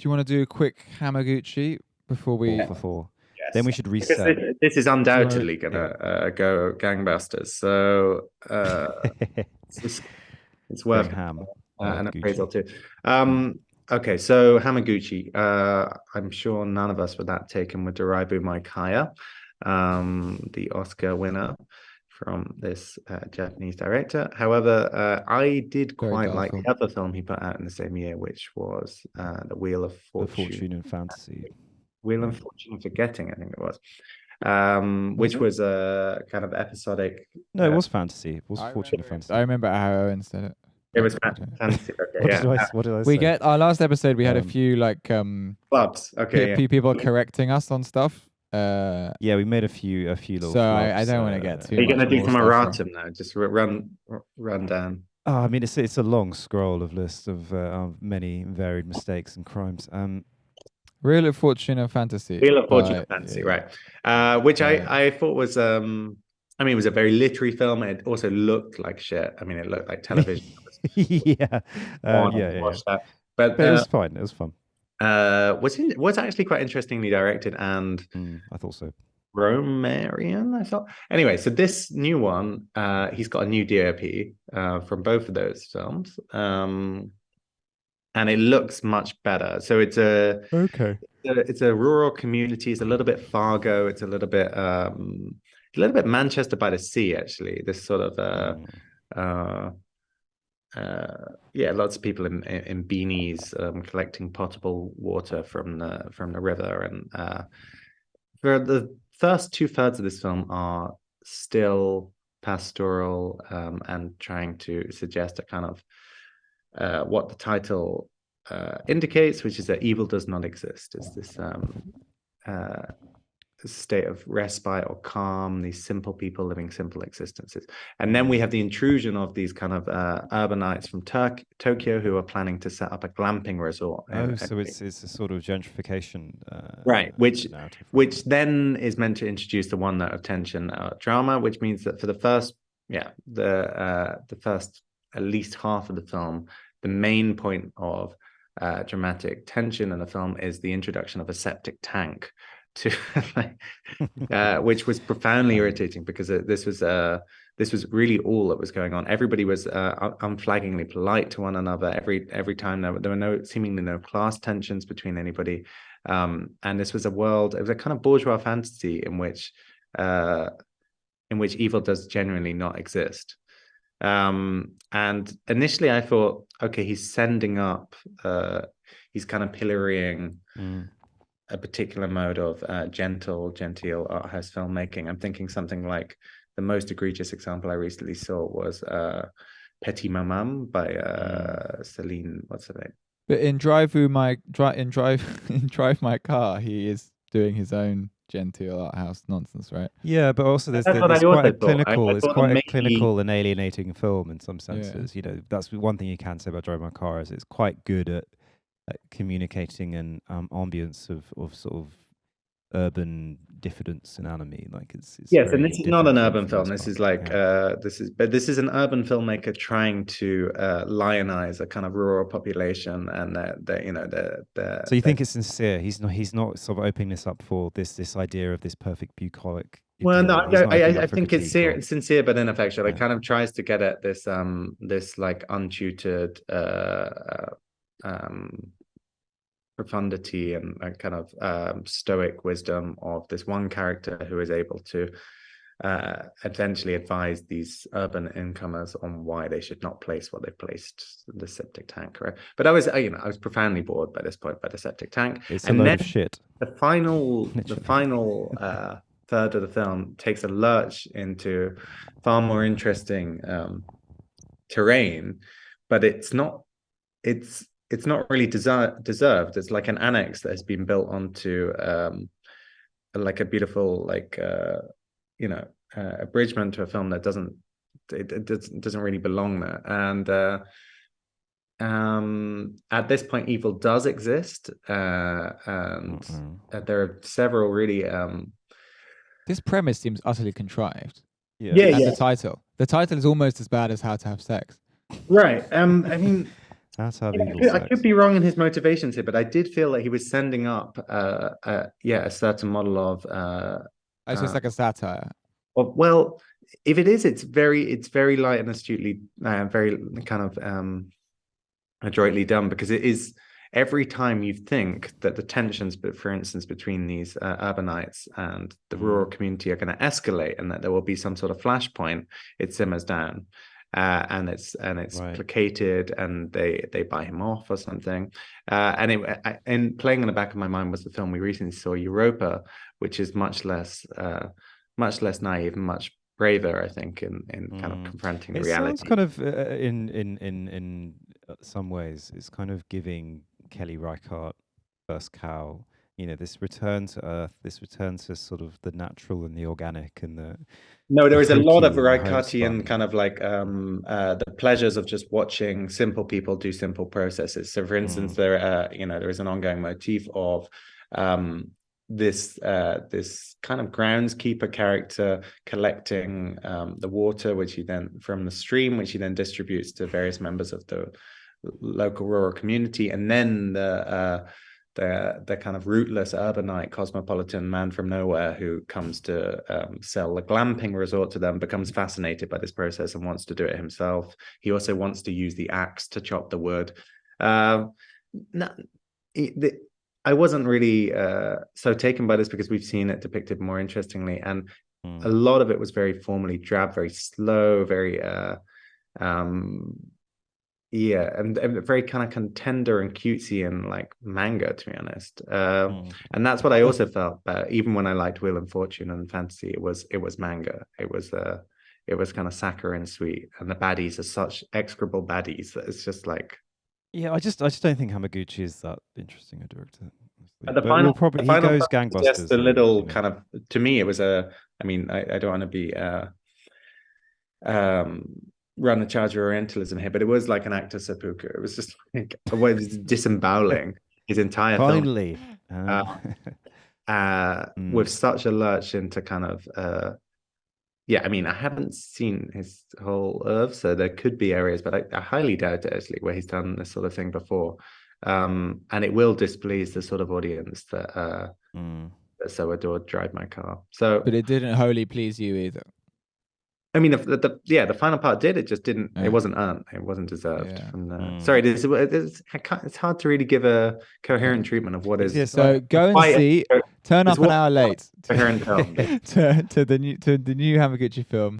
you want to do a quick Hamaguchi before we? Before. Yes. Then we should Because reset. this is undoubtedly gonna go gangbusters. So it's worth Going ham. an Gucci. appraisal too. Okay, so Hamaguchi. I'm sure none of us were that taken with Doraibu Maikaya, the Oscar winner from this Japanese director. However, I did quite like the other film he put out in the same year, which was The Wheel of Fortune. The Fortune and Fantasy. Wheel of Fortune and Forgetting, I think it was. Which was a kind of episodic. No, it was fantasy. It was Fortune and Fantasy. I remember how Owen said it. It was fantasy. Okay, what did I say? We get our last episode. We had a few like clubs. Okay, people correcting us on stuff. Yeah, we made a few little. So I don't want to get too. Are you going to do some erratum now? Just run down. Oh, I mean, it's a long scroll of lists of many varied mistakes and crimes. Wheel of Fortune and Fantasy. Wheel of Fortune and Fantasy, right? Which I thought was I mean, it was a very literary film. It also looked like shit. I mean, it looked like television. Yeah. That. But it was fine. It was fun. Was actually quite interestingly directed and I thought so. Romarian, I thought. Anyway, so this new one, he's got a new DOP from both of those films. And it looks much better. So it's a rural community. It's a little bit Fargo. It's a little bit Manchester by the Sea, actually. This sort of lots of people in beanies collecting potable water from the river, and for the first 2/3 of this film are still pastoral and trying to suggest a kind of what the title indicates, which is that evil does not exist. It's this state of respite or calm, these simple people living simple existences. And then we have the intrusion of these kind of urbanites from Tokyo who are planning to set up a glamping resort. So it's a sort of gentrification. Right, which then is meant to introduce the one note of tension drama, which means that for the first at least half of the film, the main point of dramatic tension in the film is the introduction of a septic tank to which was profoundly irritating, because this was really all that was going on. Everybody was unflaggingly polite to one another every time. There were seemingly no class tensions between anybody, and this was it was a kind of bourgeois fantasy in which evil does genuinely not exist. And initially I thought, okay, he's sending up he's kind of pillorying a particular mode of genteel art house filmmaking. I'm thinking something like the most egregious example I recently saw was Petit Maman by Celine, what's her name? But in Drive My Car, he is doing his own genteel art house nonsense, right? Yeah, but also there's quite a clinical, it's quite a clinical and alienating film in some senses. Yeah. You know, that's one thing you can say about Drive My Car, is it's quite good at communicating an ambience of sort of urban diffidence and anime. Like it's yes, and this is not an urban film. This is like this is an urban filmmaker trying to lionize a kind of rural population, and so you think it's sincere? He's not sort of opening this up for this idea of this perfect bucolic. Well, no, I think it's sincere but ineffectual. It kind of tries to get at this like untutored profundity and kind of stoic wisdom of this one character who is able to eventually advise these urban incomers on why they should not place what they placed, the septic tank, right? But I was profoundly bored by this point by the septic tank. It's a load of shit. The final third of the film takes a lurch into far more interesting terrain, but it's not really deserved. It's like an annex that has been built onto like a beautiful abridgment to a film that doesn't really belong there. And at this point, evil does exist, and there are several really. This premise seems utterly contrived. Yeah. The title is almost as bad as How to Have Sex. Right. I mean. That's how Yeah, evil I could sex. be wrong in his motivations here, but I did feel that he was sending up, a certain model of, It's just like a satire. well, if it is, it's very light and astutely, very kind of adroitly done, because it is every time you think that the tensions, but for instance, between these urbanites and the rural community are going to escalate, and that there will be some sort of flashpoint, it simmers down. And it's Right. placated, and they buy him off or something. And playing in the back of my mind was the film we recently saw, Europa, which is much less naive and much braver, I think, in kind of confronting the It reality. sounds kind of in some ways, it's kind of giving Kelly Reichardt First Cow, this return to Earth, this return to sort of the natural and the organic and the. No, there is a lot of hokey and the Reichartian homespun. kind of like the pleasures of just watching simple people do simple processes. So, for instance, there is an ongoing motif of this kind of groundskeeper character collecting the water, which he then from the stream, which he then distributes to various members of the local rural community, and then the kind of rootless urbanite cosmopolitan man from nowhere who comes to sell the glamping resort to them becomes fascinated by this process and wants to do it himself. He also wants to use the axe to chop the wood. I wasn't really so taken by this because we've seen it depicted more interestingly, and a lot of it was very formally drab, very slow, very and very kind of contender and cutesy and like manga, to be honest. And that's what I also felt. Even when I liked Wheel and Fortune and fantasy, it was manga. It was kind of saccharine sweet, and the baddies are such execrable baddies that it's just like. Yeah, I just don't think Hamaguchi is that interesting a director. The final he goes gangbusters. Just a little kind of, to me, it was I mean, I don't want to be run the charge of Orientalism here, but it was like an actor seppuku. It was just like disemboweling his entire finally film. With such a lurch into kind of I mean, I haven't seen his whole oeuvre, so there could be areas, but I highly doubt it actually where he's done this sort of thing before. And it will displease the sort of audience that so adored Drive My Car. So, but it didn't wholly please you either. I mean, the final part did. It just didn't. It wasn't earned. It wasn't deserved. Yeah. Sorry, it's hard to really give a coherent treatment of what is. Yeah, so go and see. Turn up an hour late coherent film. to the new Hamaguchi film.